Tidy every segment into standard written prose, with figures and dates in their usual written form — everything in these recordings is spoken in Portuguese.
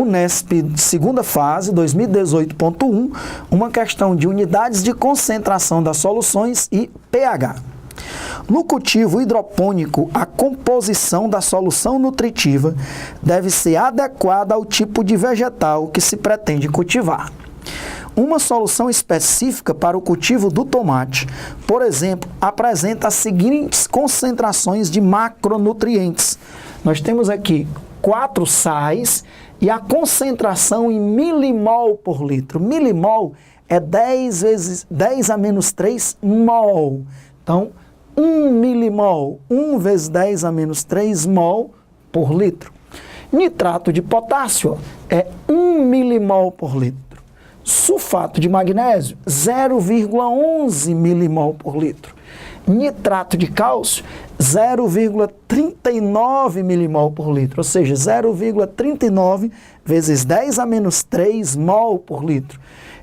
Unesp, segunda fase, 2018.1, uma questão de unidades de concentração das soluções e pH. No cultivo hidropônico, a composição da solução nutritiva deve ser adequada ao tipo de vegetal que se pretende cultivar. Uma solução específica para o cultivo do tomate, por exemplo, apresenta as seguintes concentrações de macronutrientes. Nós temos aqui 4 sais e a concentração em milimol por litro. Milimol é 10 a menos 3 mol. Então, 1 milimol, 1 vezes 10 a menos 3 mol por litro. Nitrato de potássio é 1 milimol por litro. Sulfato de magnésio, 0,11 milimol por litro. Nitrato de cálcio, 0,39 milimol por litro, ou seja, 0,39 vezes 10 a menos 3 mol por litro.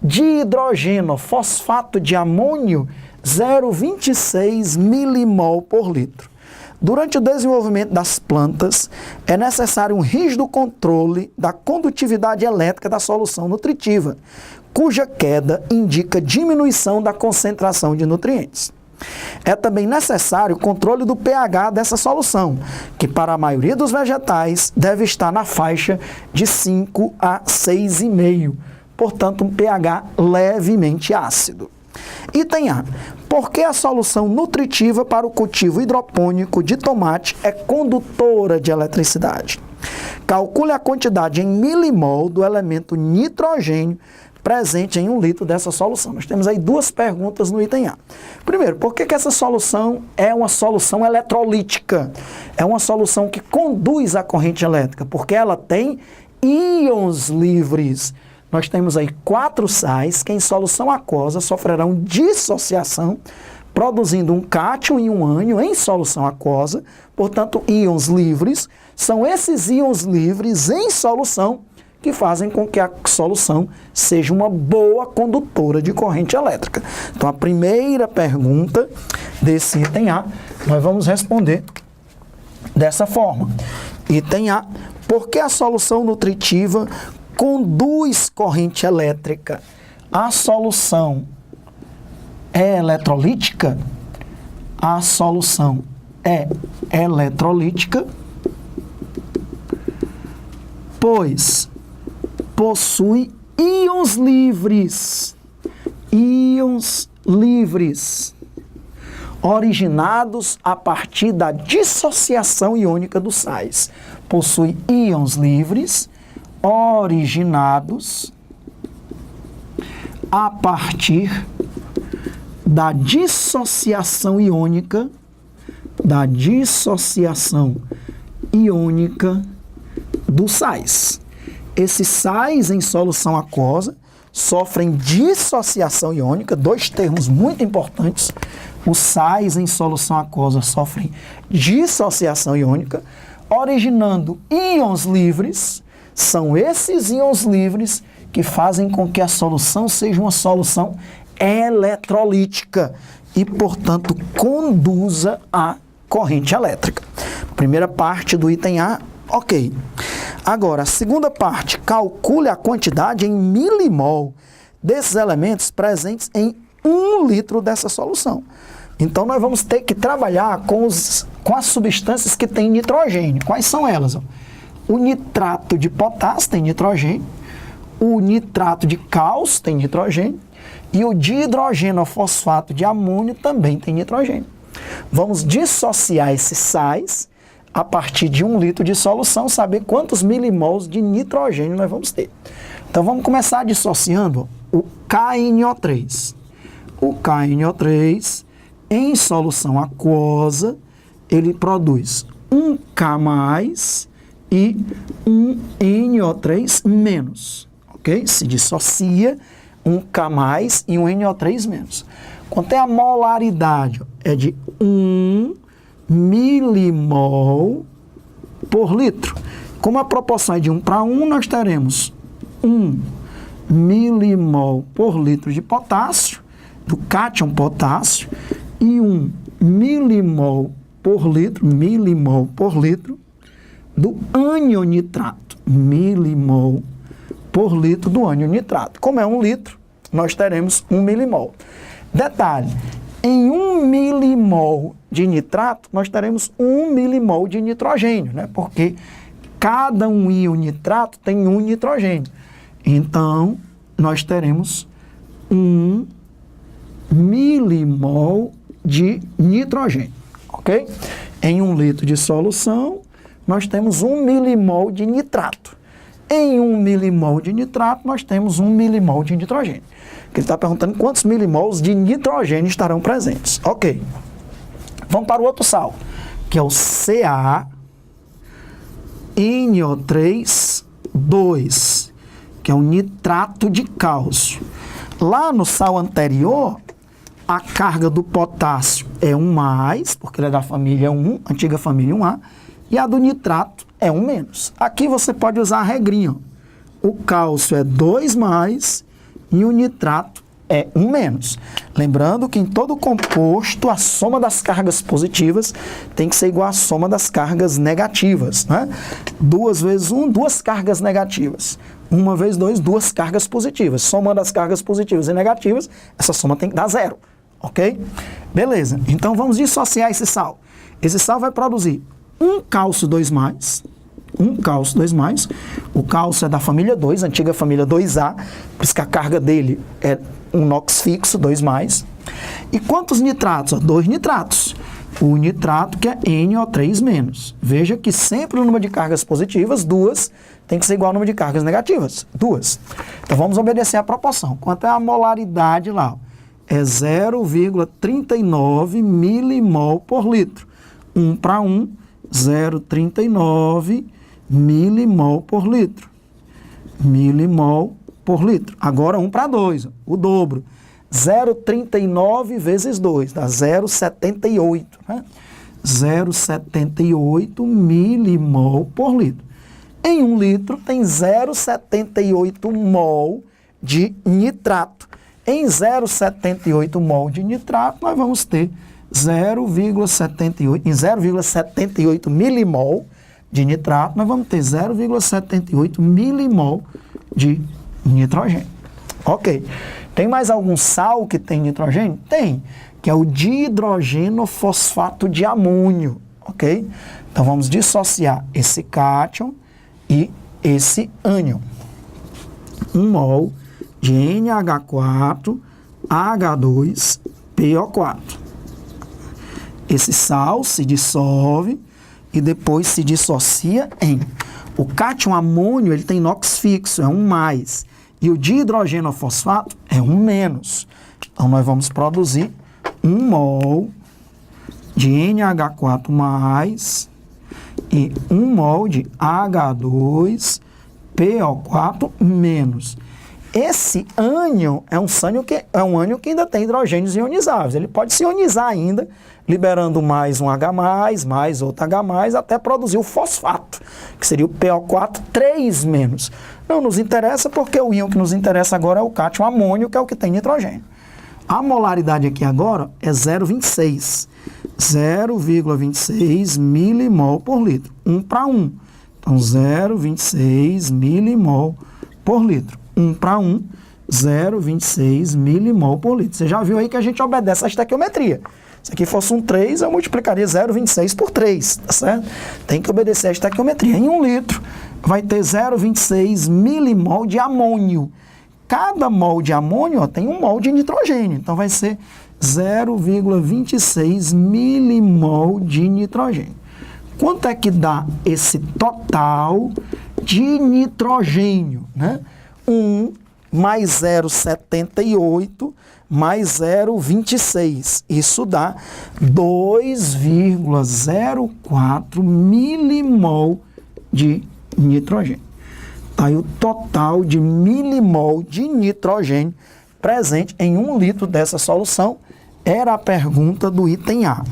De hidrogênio, fosfato de amônio, 0,26 milimol por litro. Durante o desenvolvimento das plantas, é necessário um rígido controle da condutividade elétrica da solução nutritiva, cuja queda indica diminuição da concentração de nutrientes. É também necessário o controle do pH dessa solução, que para a maioria dos vegetais deve estar na faixa de 5 a 6,5, portanto um pH levemente ácido. Item A. Por que a solução nutritiva para o cultivo hidropônico de tomate é condutora de eletricidade? Calcule a quantidade em milimol do elemento nitrogênio presente em 1 litro dessa solução. Nós temos aí 2 perguntas no item A. Primeiro, por que essa solução é uma solução eletrolítica? É uma solução que conduz a corrente elétrica, porque ela tem íons livres. Nós temos aí 4 sais que em solução aquosa sofrerão dissociação, produzindo um cátion e um ânion em solução aquosa, portanto, íons livres. São esses íons livres em solução que fazem com que a solução seja uma boa condutora de corrente elétrica. Então, a primeira pergunta desse item A, nós vamos responder dessa forma. Item A, por que a solução nutritiva conduz corrente elétrica? A solução é eletrolítica? A solução é eletrolítica, pois possui íons livres. Íons livres, originados a partir da dissociação iônica dos sais. Possui íons livres, originados a partir da dissociação iônica, dos sais. Esses sais em solução aquosa sofrem dissociação iônica, 2 termos muito importantes. Os sais em solução aquosa sofrem dissociação iônica, originando íons livres. São esses íons livres que fazem com que a solução seja uma solução eletrolítica e, portanto, conduza a corrente elétrica. Primeira parte do item A, ok. Agora, a segunda parte, calcule a quantidade em milimol desses elementos presentes em 1 litro dessa solução. Então, nós vamos ter que trabalhar com as substâncias que têm nitrogênio. Quais são elas? O nitrato de potássio tem nitrogênio, o nitrato de cálcio tem nitrogênio e o dihidrogênio fosfato de amônio também tem nitrogênio. Vamos dissociar esses sais a partir de 1 litro de solução, saber quantos milimols de nitrogênio nós vamos ter. Então, vamos começar dissociando o KNO3. O KNO3, em solução aquosa, ele produz um K+, e um NO3-, ok? Se dissocia um K+ e um NO3-. Quanto é a molaridade? É de 1 milimol por litro. Como a proporção é de 1 para 1, nós teremos 1 milimol por litro de potássio, do cátion potássio, e 1 milimol por litro do anionitrato. Milimol por litro do anionitrato. Como é 1 litro, nós teremos 1 milimol. Detalhe, em 1 milimol de nitrato, nós teremos 1 milimol de nitrogênio, né? Porque cada um íon nitrato tem um nitrogênio. Então, nós teremos 1 milimol de nitrogênio, ok? Em 1 litro de solução, nós temos 1 milimol de nitrato. Em 1 milimol de nitrato, nós temos 1 milimol de nitrogênio. Ele está perguntando quantos milimols de nitrogênio estarão presentes. Ok. Vamos para o outro sal, que é o CaNO3,2, que é o nitrato de cálcio. Lá no sal anterior, a carga do potássio é 1+, porque ele é da família 1, antiga família 1A, e a do nitrato é 1-. Aqui você pode usar a regrinha. O cálcio é 2+, e o nitrato é 1-. Lembrando que em todo composto, a soma das cargas positivas tem que ser igual à soma das cargas negativas, né? 2 vezes 1, 2 cargas negativas. 1 vezes 2, 2 cargas positivas. Somando as cargas positivas e negativas, essa soma tem que dar 0, ok? Beleza, então vamos dissociar esse sal. Esse sal vai produzir um cálcio 2+, o cálcio é da família 2, antiga família 2A, por isso que a carga dele é um NOx fixo, 2+. E quantos nitratos? 2 nitratos. O nitrato que é NO3-. Veja que sempre o número de cargas positivas, 2, tem que ser igual ao número de cargas negativas, 2. Então vamos obedecer a proporção. Quanto é a molaridade lá? É 0,39 milimol por litro. 1 para 1, 0,39 milimol por litro. Milimol por litro. Agora 1 para 2, o dobro. 0,39 vezes 2, dá 0,78, né? 0,78 milimol por litro. Em 1 litro tem 0,78 mol de nitrato. Em 0,78 mol de nitrato, nós vamos ter 0,78 milimol de nitrato, nós vamos ter 0,78 milimol de nitrogênio. Ok. Tem mais algum sal que tem nitrogênio? Tem, que é o dihidrogenofosfato de amônio, ok? Então vamos dissociar esse cátion e esse ânion. 1 mol de NH4, H2, PO4. Esse sal se dissolve e depois se dissocia em... O cátion amônio, ele tem NOx fixo, é 1+. E o dihidrogenofosfato é 1-. Então, nós vamos produzir 1 mol de NH4+, e 1 mol de H2PO4-. Esse ânion é um ânion que ainda tem hidrogênios ionizáveis. Ele pode se ionizar ainda, liberando mais um H+, mais outro H+, até produzir o fosfato, que seria o PO4-3-. Não nos interessa porque o íon que nos interessa agora é o cátion amônio, que é o que tem nitrogênio. A molaridade aqui agora é 0,26. 0,26 milimol por litro. 1 para 1. Então, 0,26 milimol por litro. 1 para 1, 0,26 milimol por litro. Você já viu aí que a gente obedece a estequiometria. Se aqui fosse um 3, eu multiplicaria 0,26 por 3, tá certo? Tem que obedecer a estequiometria. Em 1 litro, vai ter 0,26 milimol de amônio. Cada mol de amônio tem 1 mol de nitrogênio. Então, vai ser 0,26 milimol de nitrogênio. Quanto é que dá esse total de nitrogênio, né? 1 mais 0,78 mais 0,26. Isso dá 2,04 milimol de nitrogênio. Tá aí o total de milimol de nitrogênio presente em 1 litro dessa solução. Era a pergunta do item A.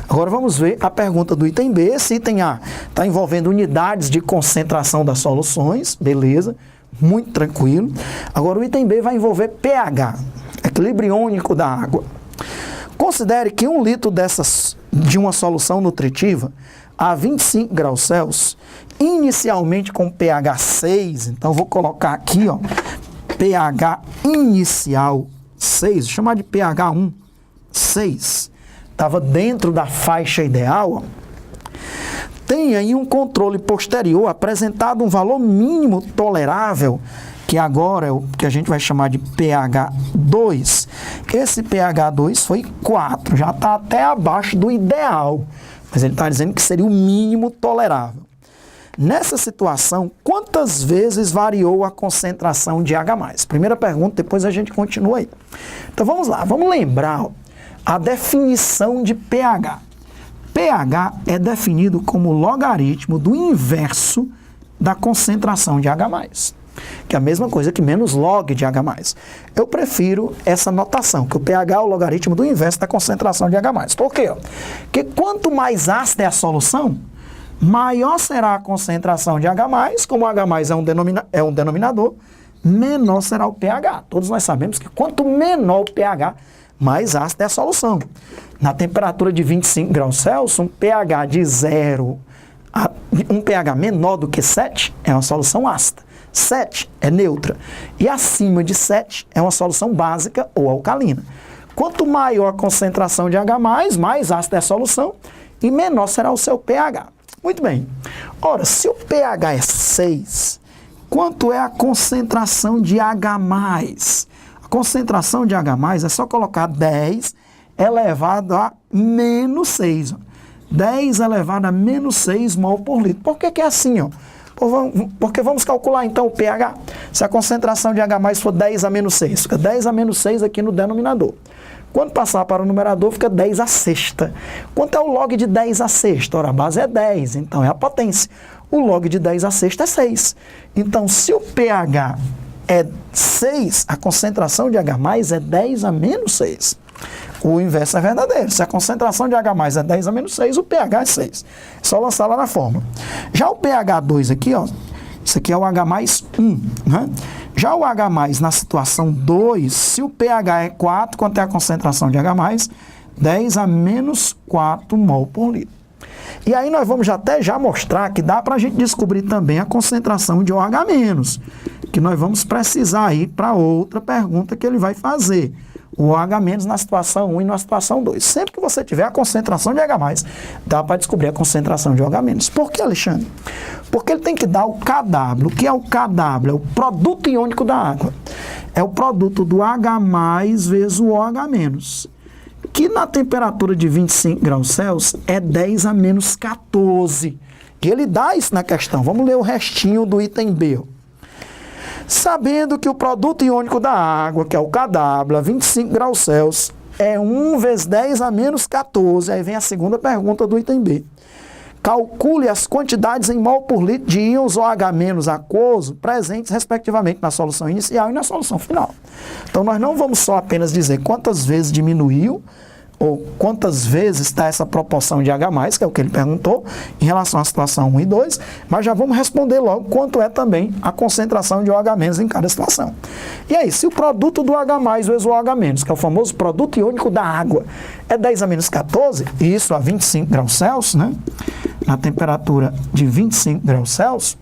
Agora vamos ver a pergunta do item B. Esse item A está envolvendo unidades de concentração das soluções, beleza, muito tranquilo. Agora o item B vai envolver pH, equilíbrio iônico da água. Considere que 1 litro de uma solução nutritiva a 25 graus Celsius, inicialmente com pH 6, então vou colocar aqui, ó, pH inicial 6, vou chamar de pH 1, 6, estava dentro da faixa ideal, ó. Tem aí um controle posterior apresentado um valor mínimo tolerável, que agora é o que a gente vai chamar de pH 2. Esse pH 2 foi 4, já está até abaixo do ideal, mas ele está dizendo que seria o mínimo tolerável. Nessa situação, quantas vezes variou a concentração de H+? Primeira pergunta, depois a gente continua aí. Então vamos lá, vamos lembrar, ó, a definição de pH. pH é definido como logaritmo do inverso da concentração de H+, que é a mesma coisa que menos log de H+. Eu prefiro essa notação, que o pH é o logaritmo do inverso da concentração de H+. Por quê? Porque quanto mais ácida é a solução, maior será a concentração de H+, como H+ é um denominador, menor será o pH. Todos nós sabemos que quanto menor o pH, mais ácida é a solução. Na temperatura de 25 graus Celsius, um pH de 0, um pH menor do que 7 é uma solução ácida. 7 é neutra. E acima de 7 é uma solução básica ou alcalina. Quanto maior a concentração de H+, mais ácida é a solução e menor será o seu pH. Muito bem. Ora, se o pH é 6, quanto é a concentração de H+? A concentração de H+, é só colocar 10 elevado a menos 6. 10 elevado a menos 6 mol por litro. Por que é assim, ó? Porque vamos calcular então o pH. Se a concentração de H+ for 10 a menos 6, fica 10 a menos 6 aqui no denominador. Quando passar para o numerador, fica 10 a sexta. Quanto é o log de 10 a sexta? Ora, a base é 10, então é a potência. O log de 10 a sexta é 6. Então, se o pH é 6, a concentração de H+ é 10 a menos 6. O inverso é verdadeiro. Se a concentração de H+ é 10 a menos 6, o pH é 6. É só lançar lá na fórmula. Já o pH 2 aqui, ó, isso aqui é o H+1, né? Já o H+, na situação 2, se o pH é 4, quanto é a concentração de H+? 10 a menos 4 mol por litro. E aí nós vamos até já mostrar que dá para a gente descobrir também a concentração de OH-, que nós vamos precisar ir para outra pergunta que ele vai fazer. O OH- na situação 1 e na situação 2. Sempre que você tiver a concentração de H+, dá para descobrir a concentração de OH-. Por que, Alexandre? Porque ele tem que dar o KW. O que é o KW? É o produto iônico da água. É o produto do H+ vezes o OH-, que na temperatura de 25 graus Celsius é 10 a menos 14. E ele dá isso na questão. Vamos ler o restinho do item B. Sabendo que o produto iônico da água, que é o KW, a 25 graus Celsius, é 1 vezes 10 a menos 14. Aí vem a segunda pergunta do item B. Calcule as quantidades em mol por litro de íons OH- aquoso presentes, respectivamente, na solução inicial e na solução final. Então, nós não vamos só apenas dizer quantas vezes diminuiu, ou quantas vezes está essa proporção de H+, que é o que ele perguntou, em relação à situação 1 e 2, mas já vamos responder logo quanto é também a concentração de OH- em cada situação. E aí, se o produto do H+ vezes o OH-, que é o famoso produto iônico da água, é 10 a menos 14, e isso a 25 graus Celsius, né? Na temperatura de 25 graus Celsius,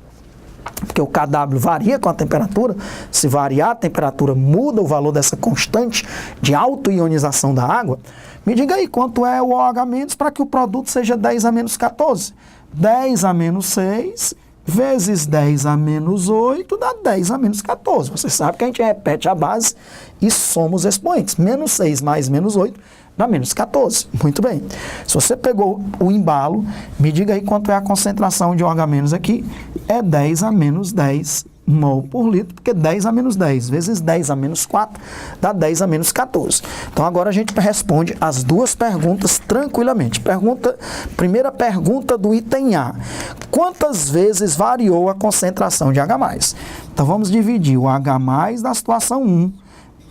porque o KW varia com a temperatura, se variar a temperatura, muda o valor dessa constante de autoionização da água. Me diga aí quanto é o OH- para que o produto seja 10 a menos 14. 10 a menos 6 vezes 10 a menos 8 dá 10 a menos 14. Você sabe que a gente repete a base e soma os expoentes. Menos 6 mais menos 8 dá menos 14. Muito bem. Se você pegou o embalo, me diga aí quanto é a concentração de OH- aqui. É 10 a menos 10 mol por litro, porque 10 a menos 10 vezes 10 a menos 4 dá 10 a menos 14. Então agora a gente responde as duas perguntas tranquilamente. Primeira pergunta do item A. Quantas vezes variou a concentração de H+? Então vamos dividir o H+ da situação 1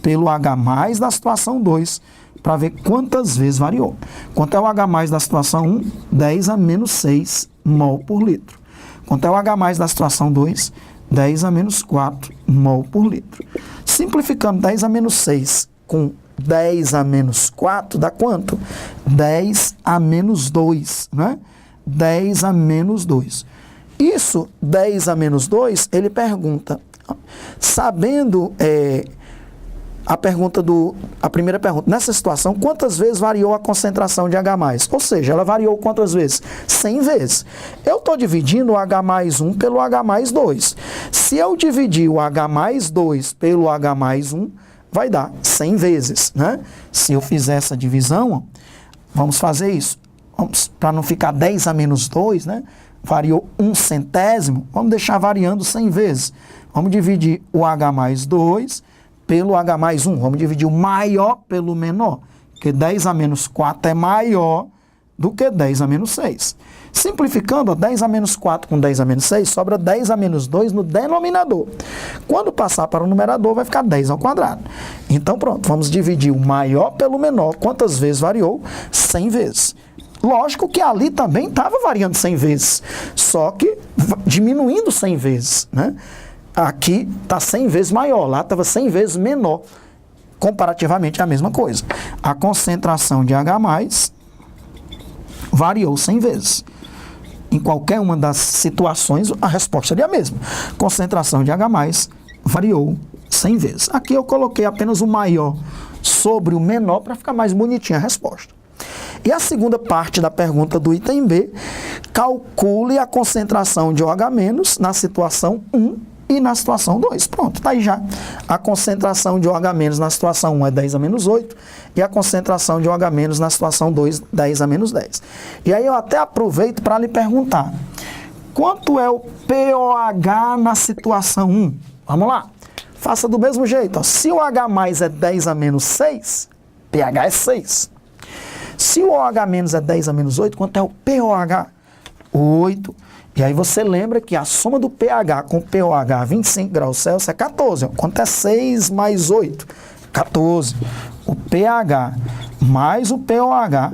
pelo H+ da situação 2 para ver quantas vezes variou. Quanto é o H+ da situação 1? 10 a menos 6 mol por litro. Quanto é o H+ da situação 2? 10 a menos 4 mol por litro. Simplificando 10 a menos 6 com 10 a menos 4 dá quanto? 10 a menos 2, né? 10 a menos 2. Isso, 10 a menos 2, ele pergunta, sabendo a primeira pergunta, nessa situação, quantas vezes variou a concentração de H+? Ou seja, ela variou quantas vezes? 100 vezes. Eu estou dividindo o H+1 pelo H+2. Se eu dividir o H+2 pelo H+1, vai dar 100 vezes, né? Se eu fizer essa divisão, ó, vamos fazer isso. Para não ficar 10 a menos 2, né? Variou 1/100, vamos deixar variando 100 vezes. Vamos dividir o H+2 pelo H+1. Vamos dividir o maior pelo menor, porque 10 a menos 4 é maior do que 10 a menos 6. Simplificando, ó, 10 a menos 4 com 10 a menos 6, sobra 10 a menos 2 no denominador. Quando passar para o numerador, vai ficar 10 ao quadrado. Então, pronto, vamos dividir o maior pelo menor. Quantas vezes variou? 100 vezes. Lógico que ali também estava variando 100 vezes, só que diminuindo 100 vezes, né? Aqui está 100 vezes maior, lá estava 100 vezes menor. Comparativamente é a mesma coisa. A concentração de H+, variou 100 vezes. Em qualquer uma das situações, a resposta seria a mesma. Concentração de H+, variou 100 vezes. Aqui eu coloquei apenas o maior sobre o menor para ficar mais bonitinha a resposta. E a segunda parte da pergunta do item B, calcule a concentração de OH- na situação 1 e na situação 2. Pronto, está aí já. A concentração de OH- na situação 1 é 10 a menos 8 e a concentração de OH- na situação 2, 10 a menos 10. E aí eu até aproveito para lhe perguntar, quanto é o POH na situação 1? Vamos lá. Faça do mesmo jeito. Ó. Se o H+ é 10 a menos 6, pH é 6. Se o OH- é 10 a menos 8, quanto é o POH? 8. E aí você lembra que a soma do pH com o POH 25 graus Celsius é 14. Quanto é 6 mais 8? 14. O pH mais o POH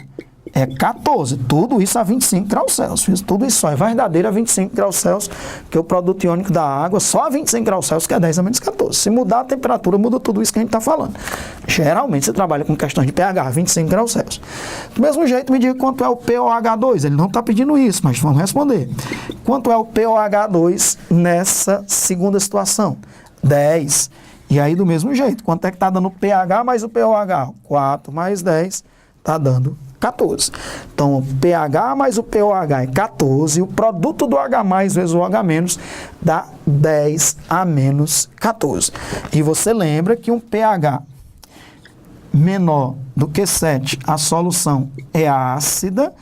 é 14. Tudo isso a 25 graus Celsius. Tudo isso só é verdadeiro a 25 graus Celsius, porque o produto iônico da água só a 25 graus Celsius, que é 10 a menos 14. Se mudar a temperatura, muda tudo isso que a gente está falando. Geralmente você trabalha com questões de pH, 25 graus Celsius. Do mesmo jeito, me diga quanto é o POH2. Ele não está pedindo isso, mas vamos responder. Quanto é o POH2 nessa segunda situação? 10. E aí, do mesmo jeito, quanto é que está dando o pH mais o POH? 4 mais 10 está dando 14. Então, o pH mais o POH é 14, e o produto do H+ vezes o OH- dá 10 a menos 14. E você lembra que um pH menor do que 7, a solução é ácida.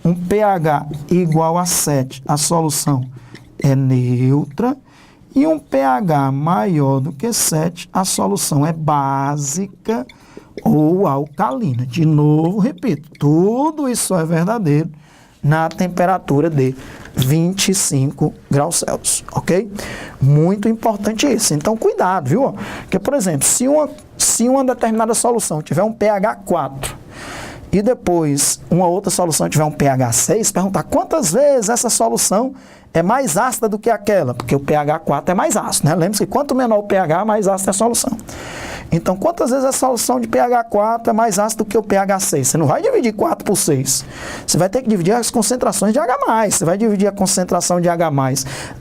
Um pH igual a 7, a solução é neutra. E um pH maior do que 7, a solução é básica ou alcalina. De novo, repito, tudo isso é verdadeiro na temperatura de 25 graus Celsius, ok? Muito importante isso. Então, cuidado, viu? Porque, por exemplo, se uma determinada solução tiver um pH 4 e depois uma outra solução tiver um pH 6, perguntar quantas vezes essa solução é mais ácida do que aquela, porque o pH 4 é mais ácido, né? Lembre-se que quanto menor o pH, mais ácida é a solução. Então, quantas vezes a solução de pH 4 é mais ácida do que o pH 6? Você não vai dividir 4 por 6. Você vai ter que dividir as concentrações de H+. Você vai dividir a concentração de H+,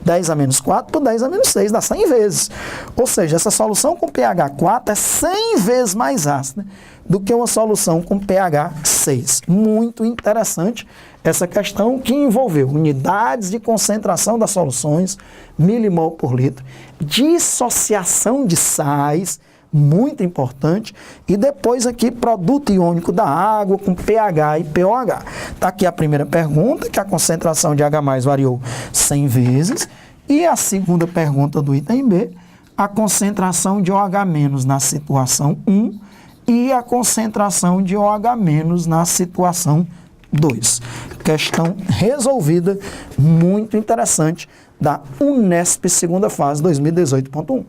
10 a menos 4 por 10 a menos 6, dá 100 vezes. Ou seja, essa solução com pH 4 é 100 vezes mais ácida do que uma solução com pH 6. Muito interessante essa questão que envolveu unidades de concentração das soluções, milimol por litro, dissociação de sais, muito importante, e depois aqui produto iônico da água com pH e POH. Está aqui a primeira pergunta, que a concentração de H+ variou 100 vezes, e a segunda pergunta do item B, a concentração de OH- na situação 1 e a concentração de OH- na situação 2. Questão resolvida, muito interessante, da Unesp segunda fase 2018.1.